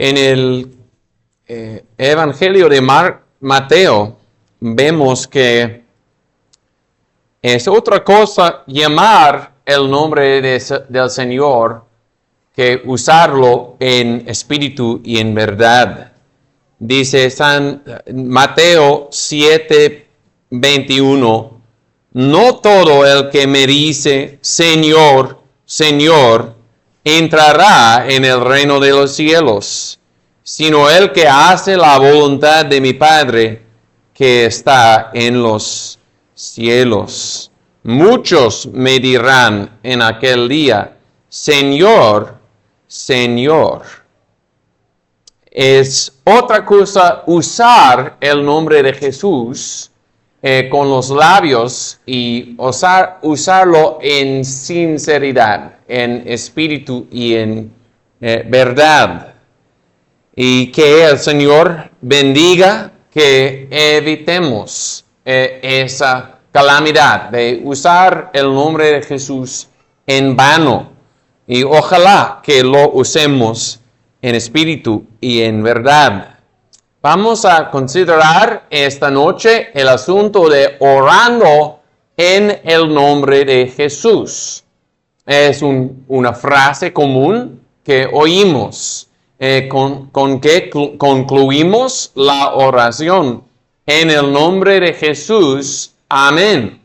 En el Evangelio de Mateo vemos que es otra cosa llamar el nombre del Señor que usarlo en espíritu y en verdad. Dice San Mateo 7:21, no todo el que me dice Señor, Señor, entrará en el reino de los cielos, sino el que hace la voluntad de mi Padre que está en los cielos. Muchos me dirán en aquel día, Señor, Señor. Es otra cosa usar el nombre de Jesús con los labios y usarlo en sinceridad, en espíritu y en verdad. Y que el Señor bendiga que evitemos esa calamidad de usar el nombre de Jesús en vano. Y ojalá que lo usemos en espíritu y en verdad. Vamos a considerar esta noche el asunto de orando en el nombre de Jesús. Es una frase común que oímos, con que concluimos la oración. En el nombre de Jesús, amén.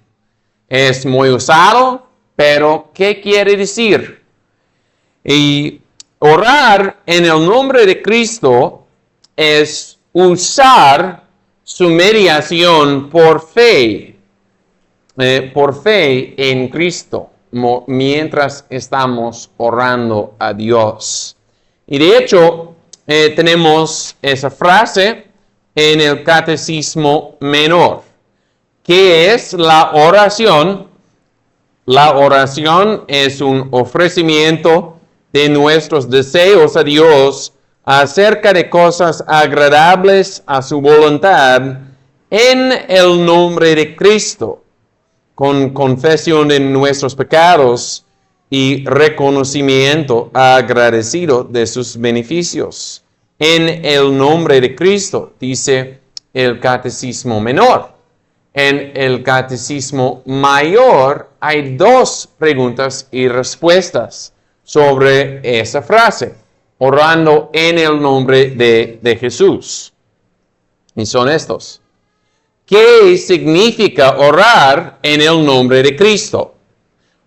Es muy usado, pero ¿qué quiere decir? Y orar en el nombre de Cristo es usar su mediación por fe en Cristo, mientras estamos orando a Dios. Y de hecho, tenemos esa frase en el Catecismo Menor. ¿Qué es la oración? La oración es un ofrecimiento de nuestros deseos a Dios acerca de cosas agradables a su voluntad en el nombre de Cristo, con confesión de nuestros pecados y reconocimiento agradecido de sus beneficios. En el nombre de Cristo, dice el Catecismo Menor. En el Catecismo Mayor hay dos preguntas y respuestas sobre esa frase, orando en el nombre de Jesús. Y son estos. ¿Qué significa orar en el nombre de Cristo?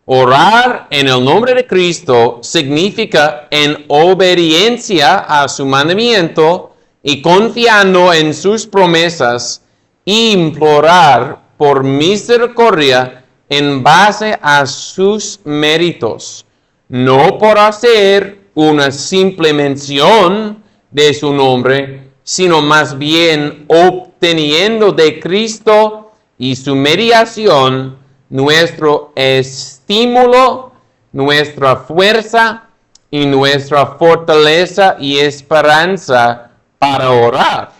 Orar en el nombre de Cristo significa en obediencia a su mandamiento y confiando en sus promesas, implorar por misericordia en base a sus méritos, no por hacer una simple mención de su nombre, sino más bien obteniendo de Cristo y su mediación nuestro estímulo, nuestra fuerza y nuestra fortaleza y esperanza para orar.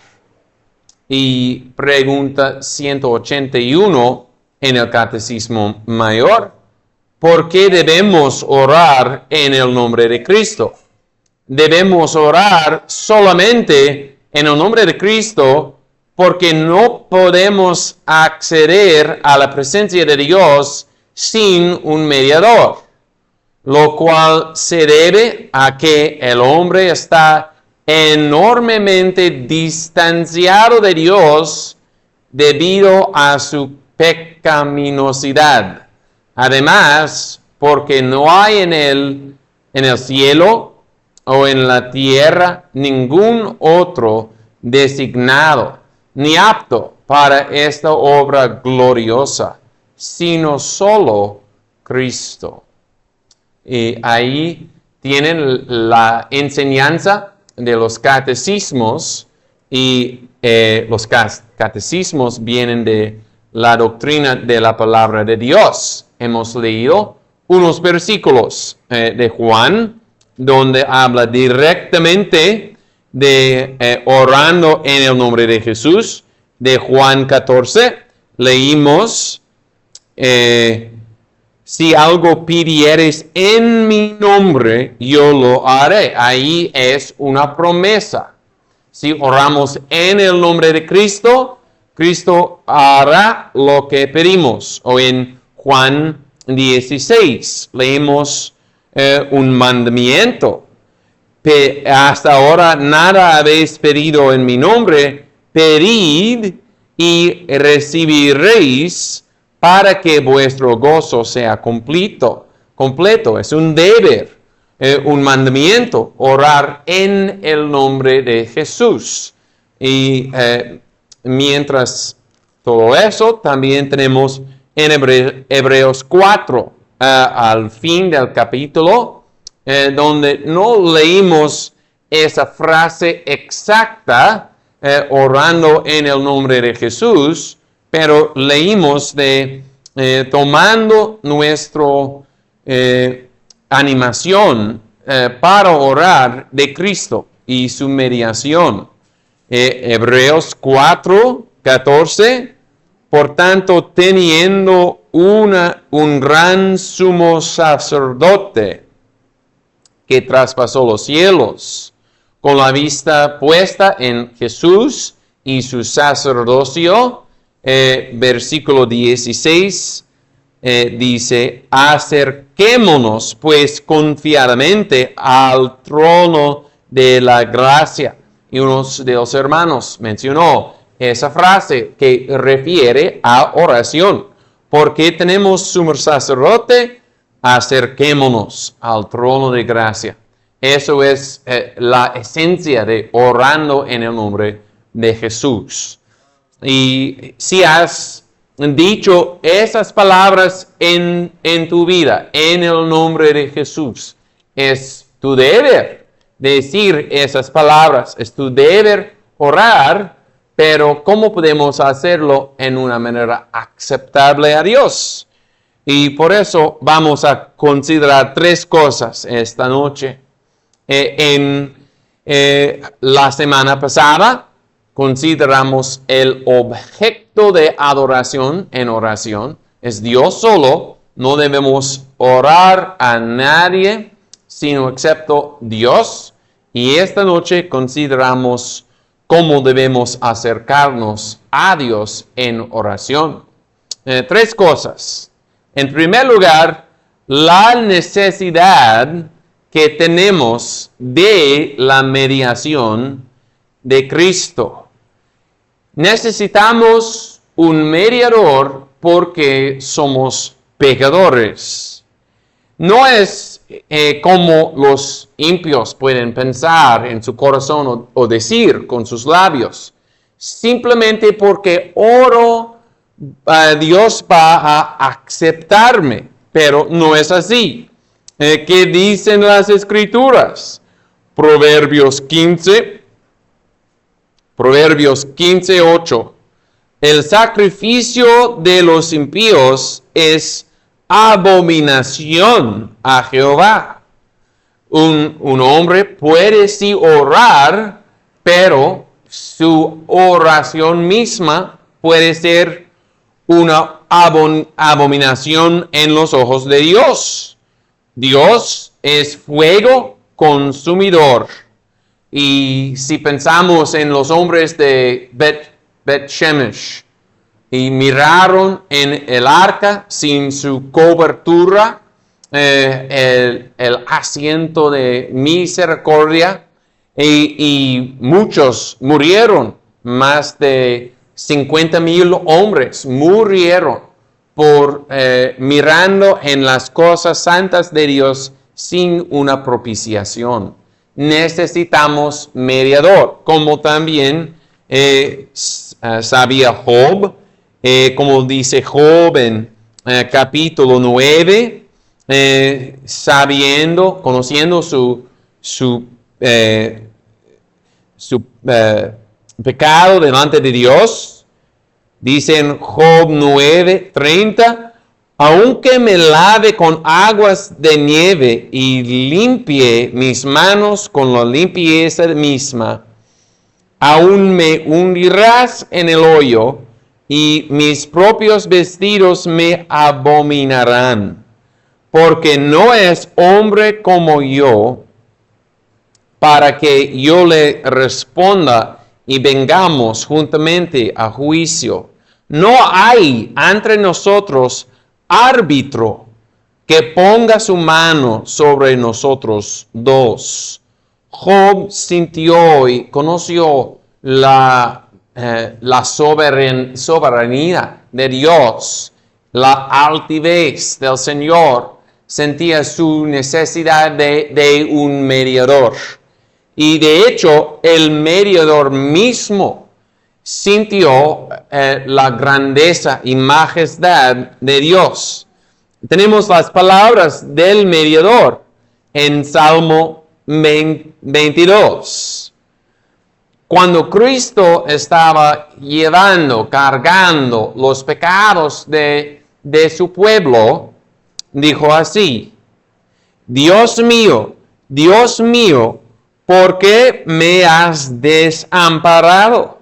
Y pregunta 181 en el Catecismo Mayor. ¿Por qué debemos orar en el nombre de Cristo? Debemos orar solamente en el nombre de Cristo porque no podemos acceder a la presencia de Dios sin un mediador, lo cual se debe a que el hombre está enormemente distanciado de Dios debido a su pecaminosidad. Además, porque no hay en el cielo o en la tierra ningún otro designado ni apto para esta obra gloriosa, sino solo Cristo. Y ahí tienen la enseñanza de los catecismos, y los catecismos vienen de la doctrina de la palabra de Dios. Hemos leído unos versículos de Juan, donde habla directamente de orando en el nombre de Jesús. De Juan 14, leímos Si algo pidieres en mi nombre, yo lo haré. Ahí es una promesa. Si oramos en el nombre de Cristo, Cristo hará lo que pedimos. O en Juan 16 leemos un mandamiento. Hasta ahora nada habéis pedido en mi nombre, pedid y recibiréis para que vuestro gozo sea completo. Es un deber, un mandamiento, orar en el nombre de Jesús. Y mientras todo eso, también tenemos en Hebreos 4, al fin del capítulo, donde no leímos esa frase exacta, orando en el nombre de Jesús, pero leímos de tomando nuestra animación para orar de Cristo y su mediación. Hebreos 4, 14. Por tanto, teniendo un gran sumo sacerdote que traspasó los cielos, con la vista puesta en Jesús y su sacerdocio, versículo 16, dice, acerquémonos pues confiadamente al trono de la gracia. Y uno de los hermanos mencionó esa frase que refiere a oración. Porque tenemos sumo sacerdote, acerquémonos al trono de gracia. Eso es la esencia de orando en el nombre de Jesús. Y si has dicho esas palabras en tu vida, en el nombre de Jesús, es tu deber decir esas palabras, es tu deber orar, pero ¿cómo podemos hacerlo en una manera aceptable a Dios? Y por eso vamos a considerar 3 cosas esta noche. La semana pasada consideramos el objeto de adoración en oración. Es Dios solo. No debemos orar a nadie, sino excepto Dios. Y esta noche consideramos cómo debemos acercarnos a Dios en oración. 3 cosas. En primer lugar, la necesidad que tenemos de la mediación de Cristo. Necesitamos un mediador porque somos pecadores. No es como los impios pueden pensar en su corazón o decir con sus labios. Simplemente porque oro, Dios va a aceptarme, pero no es así. ¿Qué dicen las Escrituras? Proverbios 15, 8. El sacrificio de los impíos es abominación a Jehová. Un hombre puede sí orar, pero su oración misma puede ser una abominación en los ojos de Dios. Dios es fuego consumidor. Y si pensamos en los hombres de Bet Shemesh y miraron en el arca sin su cobertura, el asiento de misericordia, y muchos murieron, más de 50,000 hombres murieron por mirando en las cosas santas de Dios sin una propiciación. Necesitamos mediador, como también sabía Job, como dice Job en capítulo 9, conociendo su pecado delante de Dios. Dice en Job 9:30, aunque me lave con aguas de nieve y limpie mis manos con la limpieza misma, aún me hundirás en el hoyo y mis propios vestidos me abominarán. porque no es hombre como yo para que yo le responda y vengamos juntamente a juicio. No hay entre nosotros árbitro que ponga su mano sobre nosotros dos. Job sintió y conoció la soberanía de Dios, la altivez del Señor. Sentía su necesidad de un mediador. Y de hecho, el mediador mismo sintió la grandeza y majestad de Dios. Tenemos las palabras del mediador en Salmo 22. Cuando Cristo estaba cargando los pecados de su pueblo, dijo así: Dios mío, ¿por qué me has desamparado?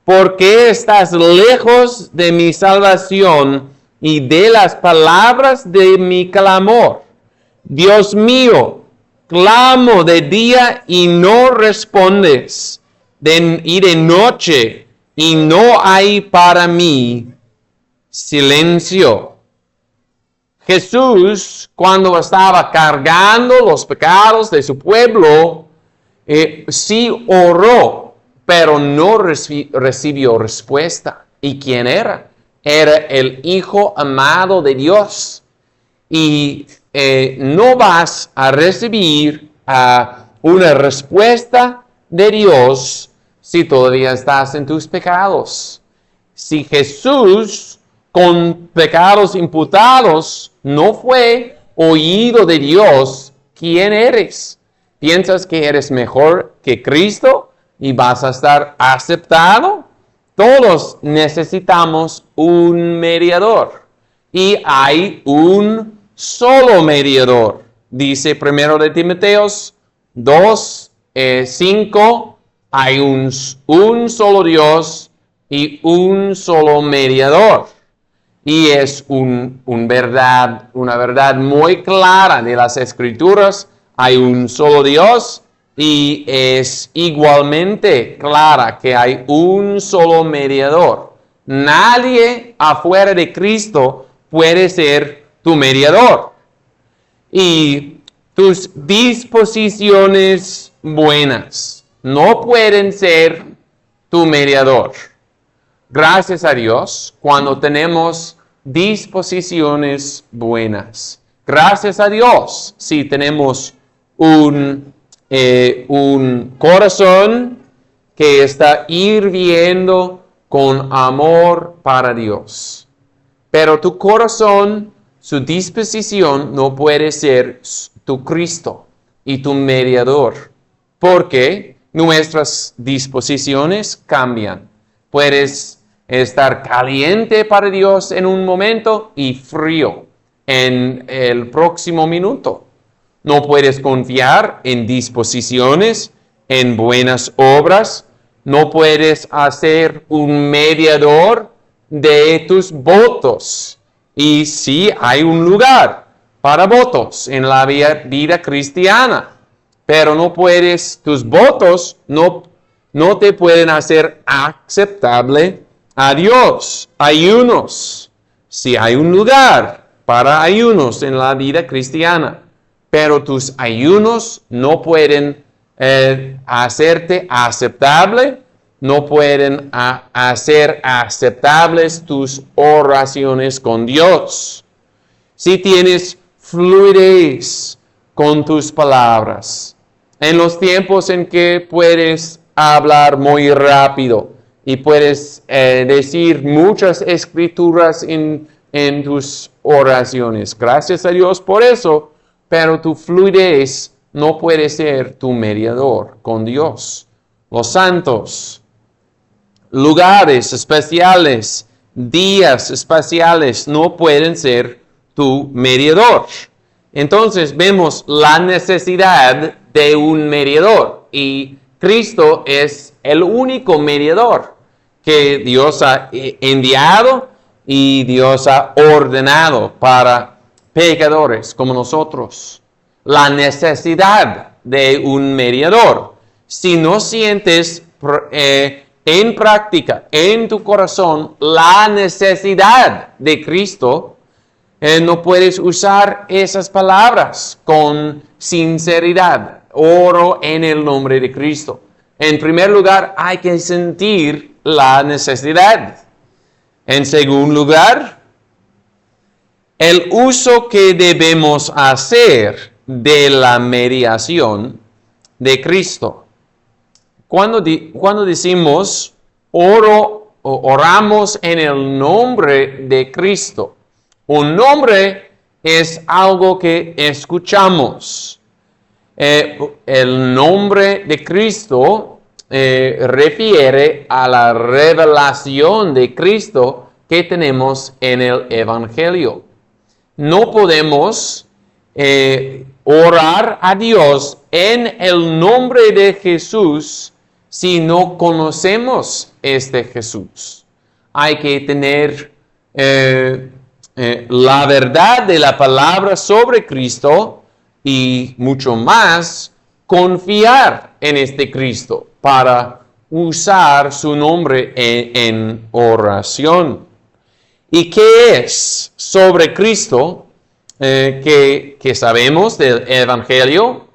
¿Por qué estás lejos de mi salvación y de las palabras de mi clamor? Dios mío, clamo de día y no respondes, y de noche y no hay para mí silencio. Jesús, cuando estaba cargando los pecados de su pueblo, sí oró, pero no recibió respuesta. ¿Y quién era? Era el Hijo amado de Dios. Y no vas a recibir una respuesta de Dios si todavía estás en tus pecados. Si Jesús, con pecados imputados, no fue oído de Dios, ¿quién eres? ¿Piensas que eres mejor que Cristo y vas a estar aceptado? Todos necesitamos un mediador. Y hay un solo mediador. Dice 1 de Timoteo 2:5, hay un solo Dios y un solo mediador. Y es una verdad muy clara de las Escrituras. Hay un solo Dios y es igualmente clara que hay un solo mediador. Nadie afuera de Cristo puede ser tu mediador. Y tus disposiciones buenas no pueden ser tu mediador. Gracias a Dios cuando tenemos disposiciones buenas. Gracias a Dios si tenemos un corazón que está hirviendo con amor para Dios. Pero tu corazón, su disposición no puede ser tu Cristo y tu mediador, porque nuestras disposiciones cambian. Puedes estar caliente para Dios en un momento y frío en el próximo minuto. No puedes confiar en disposiciones, en buenas obras. No puedes hacer un mediador de tus votos. Y sí hay un lugar para votos en la vida cristiana, pero no puedes, tus votos no te pueden hacer aceptable a Dios. Ayunos, sí hay un lugar para ayunos en la vida cristiana, pero tus ayunos no pueden hacerte aceptable, no pueden hacer aceptables tus oraciones con Dios. Si tienes fluidez con tus palabras, en los tiempos en que puedes hablar muy rápido y puedes decir muchas escrituras en tus oraciones. Gracias a Dios por eso, pero tu fluidez no puede ser tu mediador con Dios. Los santos, lugares especiales, días especiales no pueden ser tu mediador. Entonces vemos la necesidad de un mediador y Cristo es el único mediador que Dios ha enviado y Dios ha ordenado para pecadores como nosotros. La necesidad de un mediador. Si no sientes en práctica, en tu corazón, la necesidad de Cristo, no puedes usar esas palabras con sinceridad. Oro en el nombre de Cristo. En primer lugar, hay que sentir la necesidad. En segundo lugar, el uso que debemos hacer de la mediación de Cristo. Cuando decimos oramos en el nombre de Cristo, un nombre es algo que escuchamos. El nombre de Cristo refiere a la revelación de Cristo que tenemos en el Evangelio. No podemos orar a Dios en el nombre de Jesús si no conocemos este Jesús. Hay que tener la verdad de la palabra sobre Cristo y mucho más confiar en este Cristo para usar su nombre en oración. ¿Y qué es sobre Cristo que sabemos del Evangelio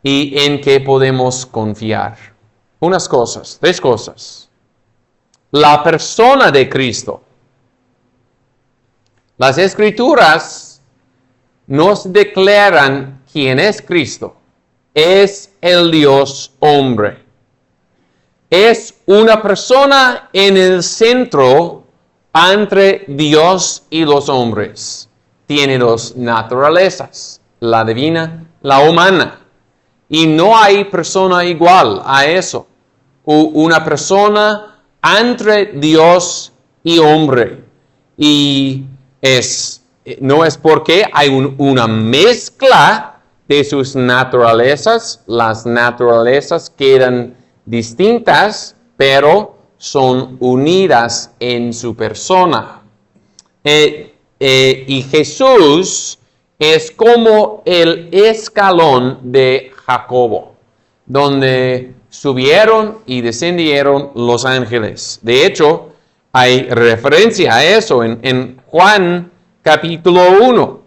y en qué podemos confiar? Tres cosas. La persona de Cristo. Las Escrituras nos declaran quién es Cristo. Es el Dios hombre. Es una persona en el centro entre Dios y los hombres. Tiene dos naturalezas, la divina, la humana. Y no hay persona igual a eso. Una persona entre Dios y hombre. Y no es porque hay una mezcla de sus naturalezas. Las naturalezas quedan distintas, pero son unidas en su persona. Y Jesús es como el escalón de Jacobo, donde subieron y descendieron los ángeles. De hecho, hay referencia a eso en Juan capítulo 1,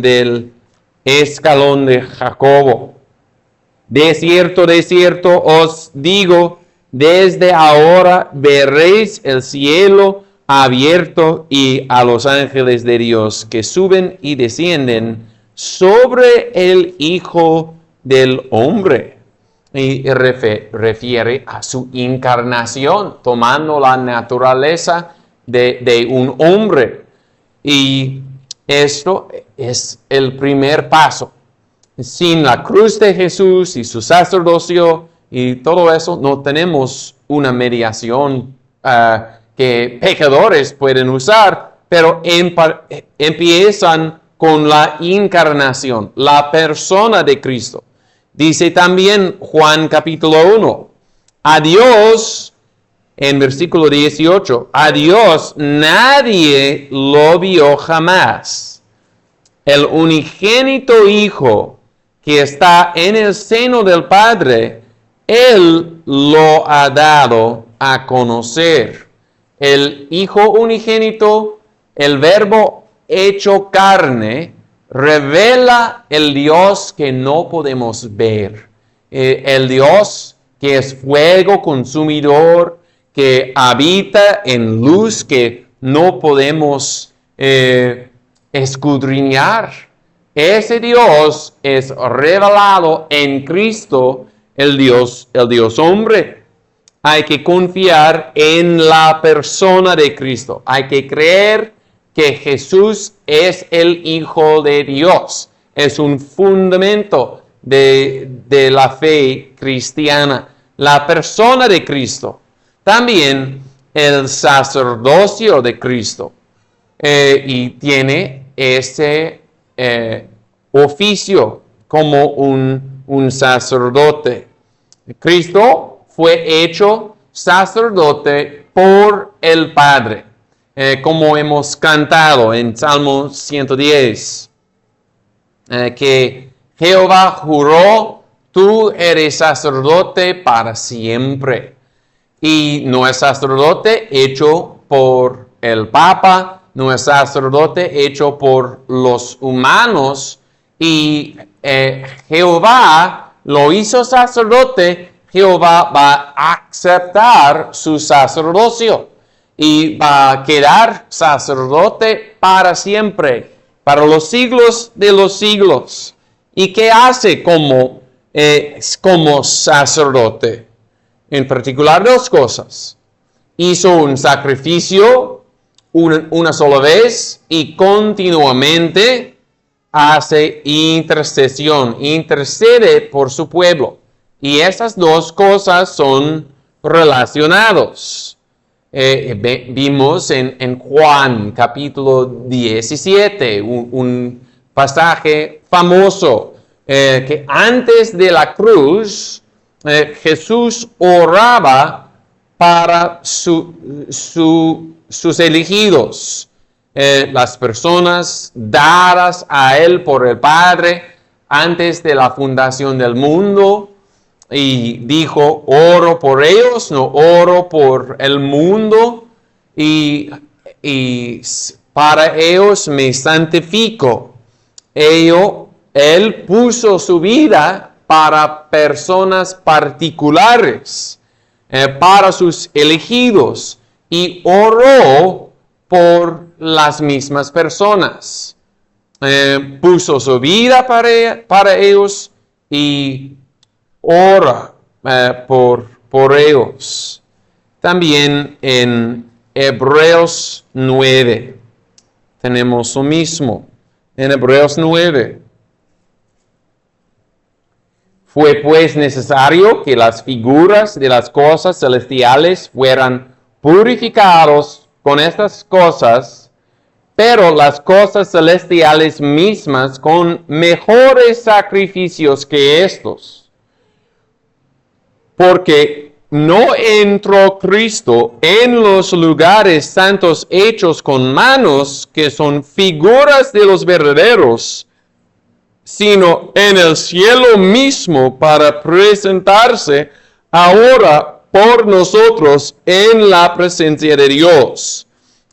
del escalón de Jacobo. De cierto os digo, desde ahora veréis el cielo abierto y a los ángeles de Dios que suben y descienden sobre el Hijo del Hombre. Y refiere a su encarnación, tomando la naturaleza de un hombre. Y esto es el primer paso. Sin la cruz de Jesús y su sacerdocio y todo eso, no tenemos una mediación que pecadores pueden usar, pero empiezan con la encarnación, la persona de Cristo. Dice también Juan capítulo 1, a Dios, en versículo 18, a Dios nadie lo vio jamás. El unigénito Hijo que está en el seno del Padre, Él lo ha dado a conocer. El Hijo unigénito, el Verbo hecho carne, revela el Dios que no podemos ver. El Dios que es fuego consumidor, que habita en luz que no podemos escudriñar. Ese Dios es revelado en Cristo, el Dios hombre. Hay que confiar en la persona de Cristo. Hay que creer que Jesús es el Hijo de Dios. Es un fundamento de la fe cristiana. La persona de Cristo. También el sacerdocio de Cristo. Y tiene ese oficio como un sacerdote. Cristo fue hecho sacerdote por el Padre. Como hemos cantado en Salmo 110. que Jehová juró, tú eres sacerdote para siempre. Y no es sacerdote hecho por el Papa, no es sacerdote hecho por los humanos. Y Jehová lo hizo sacerdote, Jehová va a aceptar su sacerdocio y va a quedar sacerdote para siempre, para los siglos de los siglos. ¿Y qué hace como sacerdote? En particular, dos cosas. Hizo un sacrificio una sola vez y continuamente hace intercesión, intercede por su pueblo. Y esas dos cosas son relacionados. Vimos en Juan capítulo 17, un pasaje famoso, que antes de la cruz, Jesús oraba para sus elegidos, las personas dadas a Él por el Padre antes de la fundación del mundo. Y dijo, oro por ellos, no oro por el mundo, y para ellos me santifico. Él puso su vida para personas particulares, para sus elegidos, y oró por las mismas personas. Puso su vida para ellos y ora por ellos. También en Hebreos 9 tenemos lo mismo. En Hebreos 9. Fue pues necesario que las figuras de las cosas celestiales fueran purificados con estas cosas, pero las cosas celestiales mismas con mejores sacrificios que estos. Porque no entró Cristo en los lugares santos hechos con manos, que son figuras de los verdaderos, sino en el cielo mismo, para presentarse ahora por nosotros en la presencia de Dios,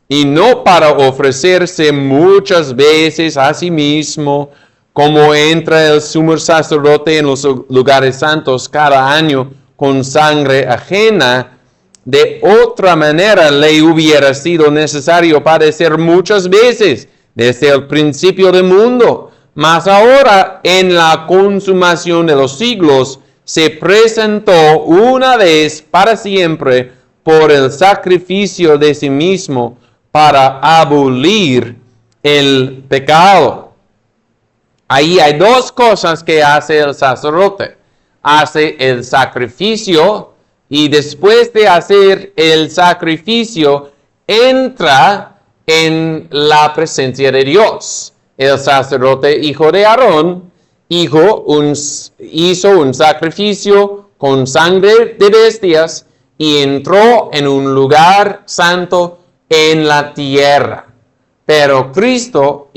y no para ofrecerse muchas veces a sí mismo, como entra el sumo sacerdote en los lugares santos cada año con sangre ajena. De otra manera le hubiera sido necesario padecer muchas veces desde el principio del mundo. Mas ahora, en la consumación de los siglos, se presentó una vez para siempre por el sacrificio de sí mismo para abolir el pecado. Ahí hay dos cosas que hace el sacerdote. Hace el sacrificio, y después de hacer el sacrificio, entra en la presencia de Dios. El sacerdote, hijo de Aarón, hizo un sacrificio con sangre de bestias y entró en un lugar santo en la tierra. Pero Cristo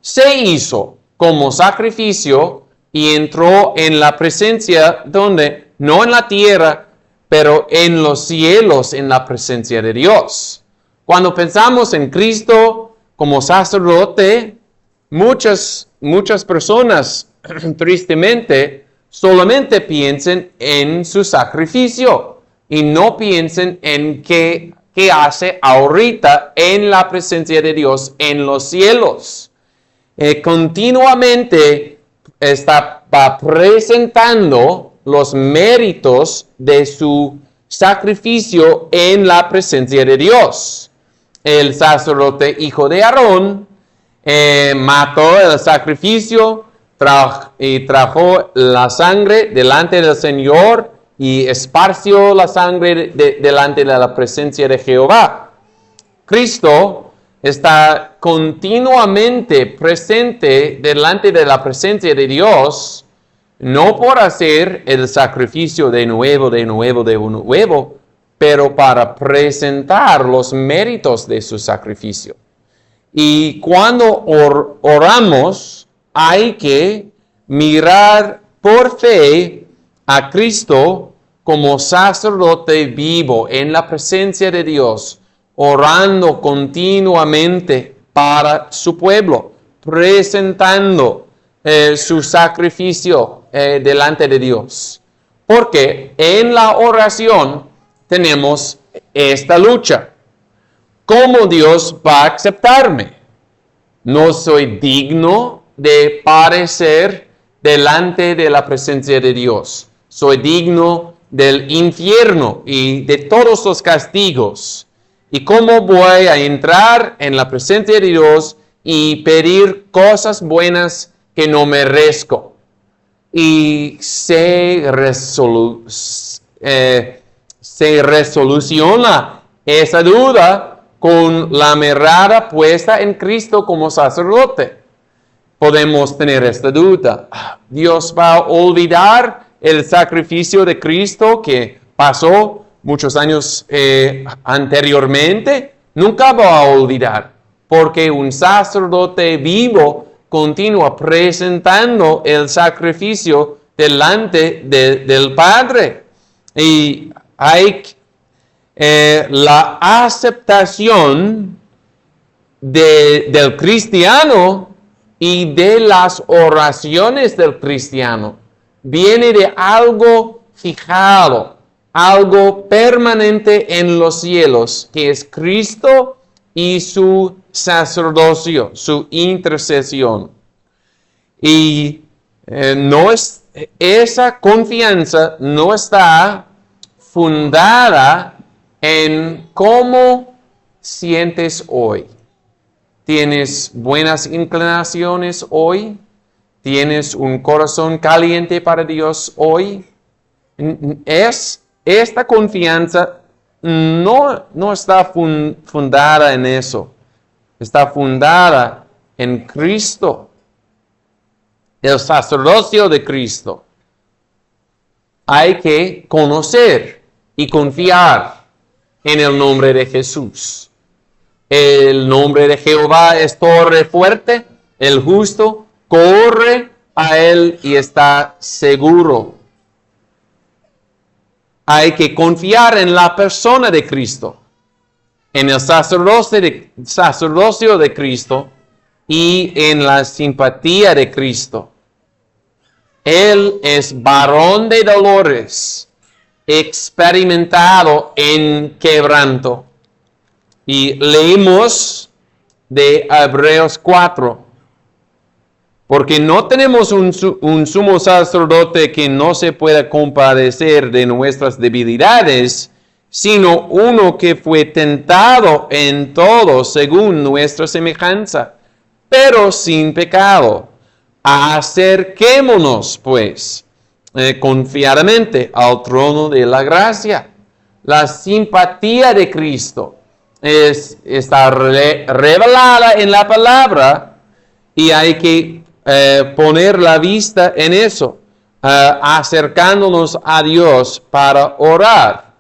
se hizo como sacrificio y entró en la presencia donde, no en la tierra, pero en los cielos, en la presencia de Dios. Cuando pensamos en Cristo como sacerdote, muchas personas, tristemente, solamente piensan en su sacrificio y no piensan en qué hace ahorita en la presencia de Dios en los cielos. Continuamente va presentando los méritos de su sacrificio en la presencia de Dios. El sacerdote, hijo de Aarón, mató el sacrificio y trajo la sangre delante del Señor y esparció la sangre delante de la presencia de Jehová. Cristo está continuamente presente delante de la presencia de Dios, no por hacer el sacrificio de nuevo, pero para presentar los méritos de su sacrificio. Y cuando oramos, hay que mirar por fe a Cristo como sacerdote vivo en la presencia de Dios, orando continuamente para su pueblo, presentando su sacrificio delante de Dios. Porque en la oración tenemos esta lucha. ¿Cómo Dios va a aceptarme? No soy digno de parecer delante de la presencia de Dios. Soy digno del infierno y de todos los castigos. ¿Y cómo voy a entrar en la presencia de Dios y pedir cosas buenas que no merezco? Y se resoluciona esa duda con la mirada puesta en Cristo como sacerdote. Podemos tener esta duda. ¿Dios va a olvidar el sacrificio de Cristo que pasó muchos años anteriormente? Nunca va a olvidar, porque un sacerdote vivo continúa presentando el sacrificio delante del Padre. Y hay la aceptación del cristiano y de las oraciones del cristiano viene de algo fijado, algo permanente en los cielos, que es Cristo y su sacerdocio, su intercesión. Y esa confianza no está fundada en cómo sientes hoy. ¿Tienes buenas inclinaciones hoy? ¿Tienes un corazón caliente para Dios hoy? Esta confianza no está fundada en eso. Está fundada en Cristo, el sacerdocio de Cristo. Hay que conocer y confiar en el nombre de Jesús. El nombre de Jehová es torre fuerte, el justo corre a él y está seguro. Hay que confiar en la persona de Cristo, en el sacerdocio de Cristo y en la simpatía de Cristo. Él es varón de dolores, experimentado en quebranto. Y leímos de Hebreos 4. Porque no tenemos un sumo sacerdote que no se pueda compadecer de nuestras debilidades, sino uno que fue tentado en todo según nuestra semejanza, pero sin pecado. Acerquémonos, pues, confiadamente al trono de la gracia. La simpatía de Cristo está revelada en la palabra y hay que poner la vista en eso, acercándonos a Dios para orar.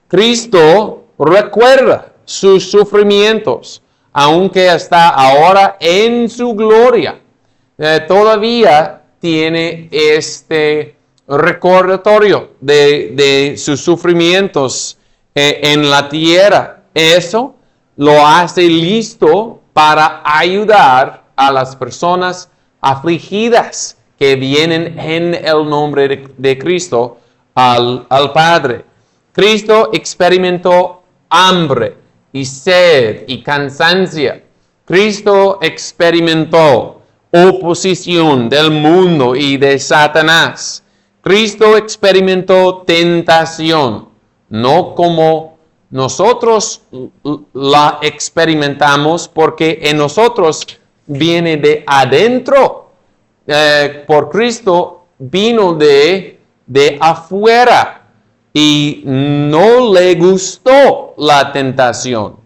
Cristo recuerda sus sufrimientos, aunque está ahora en su gloria. Todavía tiene este recordatorio de sus sufrimientos en la tierra. Eso lo hace listo para ayudar a las personas afligidas que vienen en el nombre de Cristo al Padre. Cristo experimentó hambre y sed y cansancio. Cristo experimentó oposición del mundo y de Satanás. Cristo experimentó tentación, no como nosotros la experimentamos, porque en nosotros viene de adentro. Por Cristo vino de afuera y no le gustó la tentación,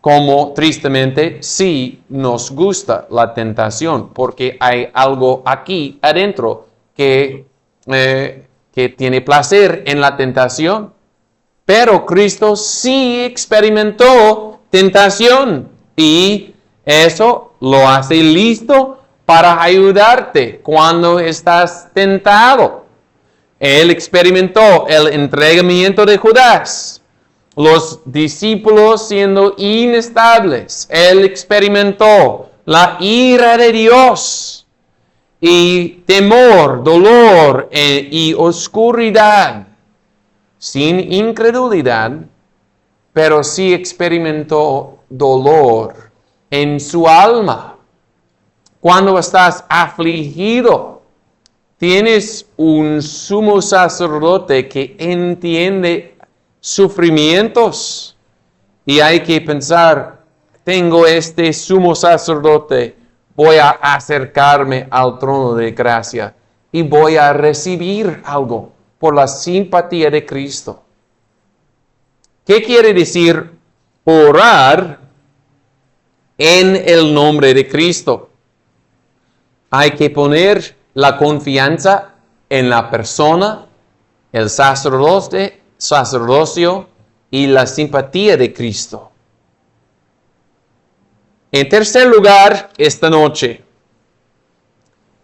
como tristemente sí nos gusta la tentación, porque hay algo aquí adentro que tiene placer en la tentación. Pero Cristo sí experimentó tentación y eso lo hace listo para ayudarte cuando estás tentado. Él experimentó el entregamiento de Judas, los discípulos siendo inestables. Él experimentó la ira de Dios y temor, dolor y oscuridad, sin incredulidad, pero sí experimentó dolor en su alma. Cuando estás afligido, tienes un sumo sacerdote que entiende sufrimientos. Y hay que pensar, tengo este sumo sacerdote, voy a acercarme al trono de gracia y voy a recibir algo por la simpatía de Cristo. ¿Qué quiere decir orar en el nombre de Cristo? Hay que poner la confianza en la persona, el sacerdocio y la simpatía de Cristo. En tercer lugar, esta noche,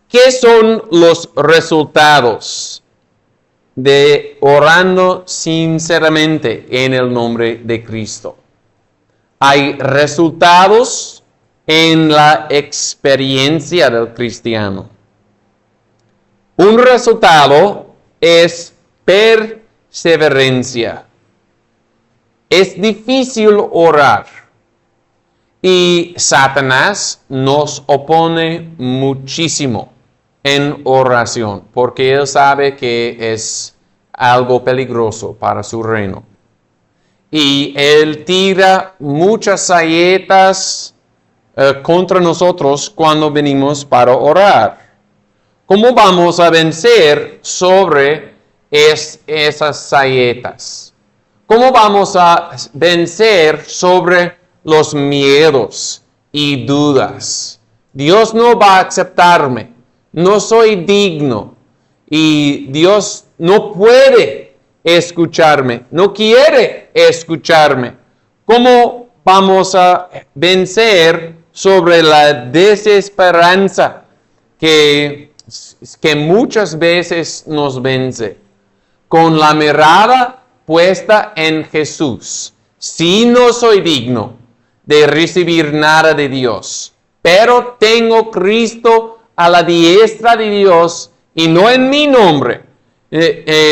¿qué son los resultados de orando sinceramente en el nombre de Cristo? Hay resultados en la experiencia del cristiano. Un resultado es perseverancia. Es difícil orar y Satanás nos opone muchísimo en oración porque él sabe que es algo peligroso para su reino. Y él tira muchas saetas contra nosotros cuando venimos para orar. ¿Cómo vamos a vencer sobre esas saetas? ¿Cómo vamos a vencer sobre los miedos y dudas? Dios no va a aceptarme, no soy digno y Dios no puede escucharme, no quiere escucharme. ¿Cómo vamos a vencer sobre la desesperanza que muchas veces nos vence? Con la mirada puesta en Jesús. Sí, no soy digno de recibir nada de Dios, pero tengo Cristo a la diestra de Dios y no en mi nombre,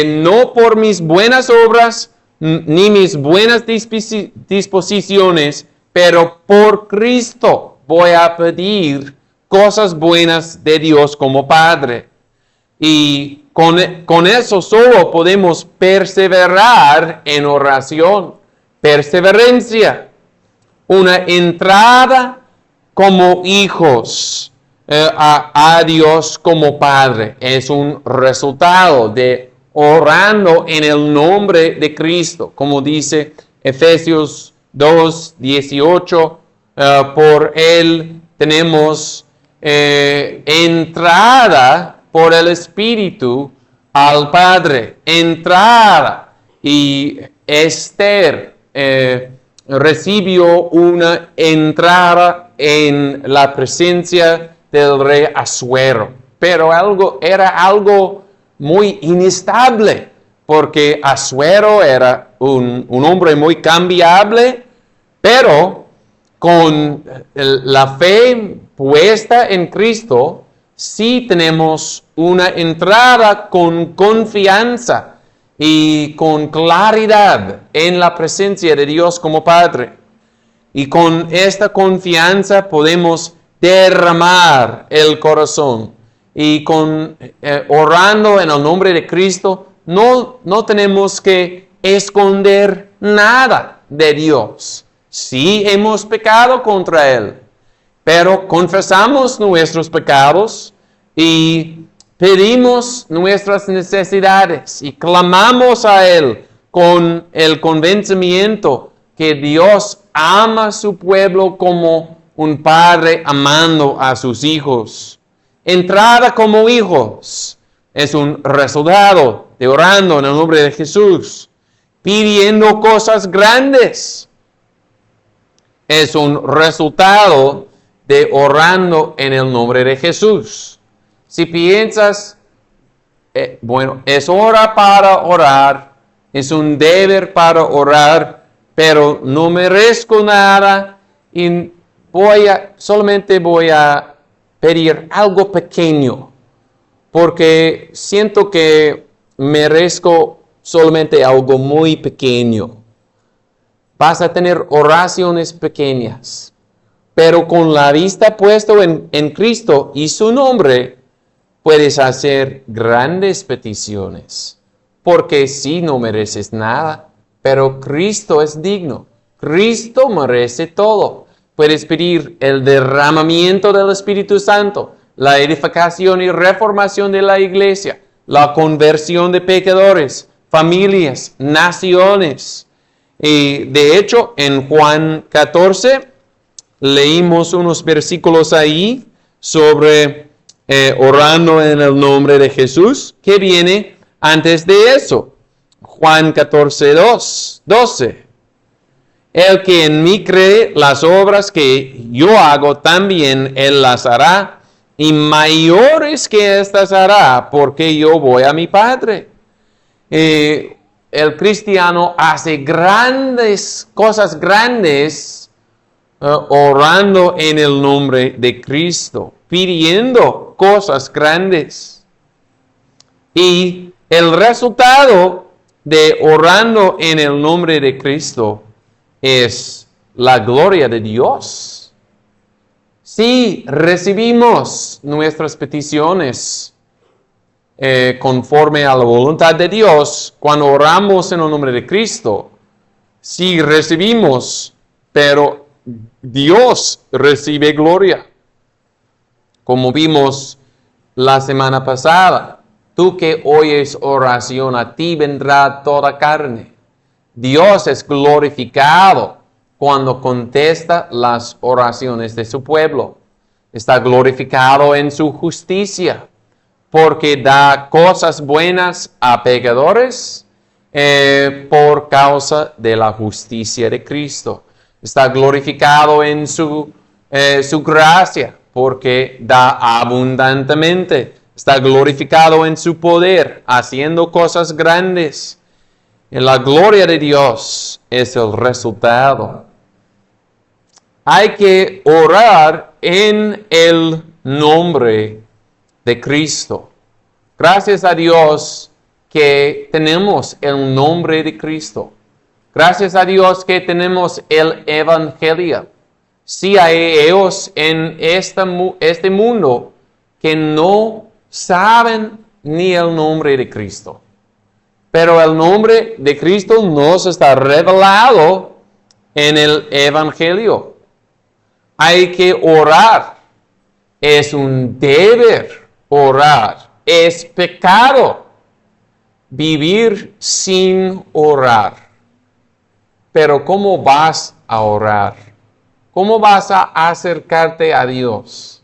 no por mis buenas obras ni mis buenas disposiciones, pero por Cristo voy a pedir cosas buenas de Dios como Padre. Y con eso solo podemos perseverar en oración. Perseverancia. Una entrada como hijos a Dios como Padre. Es un resultado de orando en el nombre de Cristo. Como dice Efesios 2:18, por Él tenemos entrada por el Espíritu al Padre. Entrada. Y Esther recibió una entrada en la presencia del rey Asuero. Pero era algo muy inestable, porque Asuero era un hombre muy cambiable, pero con la fe puesta en Cristo, sí tenemos una entrada con confianza y con claridad en la presencia de Dios como Padre. Y con esta confianza podemos derramar el corazón. Y orando en el nombre de Cristo, no tenemos que esconder nada de Dios. Sí hemos pecado contra Él, pero confesamos nuestros pecados y pedimos nuestras necesidades y clamamos a Él con el convencimiento que Dios ama a su pueblo como un padre amando a sus hijos. Entrada como hijos es un resultado de orando en el nombre de Jesús. Pidiendo cosas grandes es un resultado de orando en el nombre de Jesús. Si piensas, es hora para orar, es un deber para orar, pero no merezco nada y solamente voy a pedir algo pequeño, porque siento que merezco solamente algo muy pequeño. Vas a tener oraciones pequeñas, pero con la vista puesta en Cristo y su nombre, puedes hacer grandes peticiones, porque sí no mereces nada, pero Cristo es digno. Cristo merece todo. Puedes pedir el derramamiento del Espíritu Santo, la edificación y reformación de la iglesia, la conversión de pecadores, familias, naciones. Y de hecho, en Juan 14, leímos unos versículos ahí sobre orando en el nombre de Jesús. ¿Qué viene antes de eso? Juan 14, 12. El que en mí cree, las obras que yo hago, también él las hará, y mayores que estas hará, porque yo voy a mi Padre. El cristiano hace cosas grandes, orando en el nombre de Cristo, pidiendo cosas grandes. Y el resultado de orando en el nombre de Cristo es la gloria de Dios. Si recibimos nuestras peticiones conforme a la voluntad de Dios, cuando oramos en el nombre de Cristo, si recibimos, pero Dios recibe gloria. Como vimos la semana pasada, tú que oyes oración, a ti vendrá toda carne. Dios es glorificado cuando contesta las oraciones de su pueblo. Está glorificado en su justicia, porque da cosas buenas a pecadores por causa de la justicia de Cristo. Está glorificado en su gracia, porque da abundantemente. Está glorificado en su poder, haciendo cosas grandes. En la gloria de Dios es el resultado. Hay que orar en el nombre de Cristo. Gracias a Dios que tenemos el nombre de Cristo. Gracias a Dios que tenemos el Evangelio. Sí hay ellos en este mundo que no saben ni el nombre de Cristo. Pero el nombre de Cristo nos está revelado en el Evangelio. Hay que orar. Es un deber orar. Es pecado vivir sin orar. Pero ¿cómo vas a orar? ¿Cómo vas a acercarte a Dios?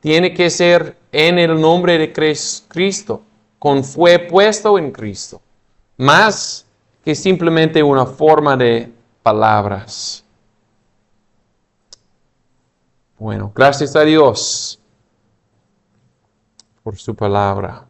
Tiene que ser en el nombre de Cristo, con fe puesto en Cristo, más que simplemente una forma de palabras. Bueno, gracias a Dios por su palabra.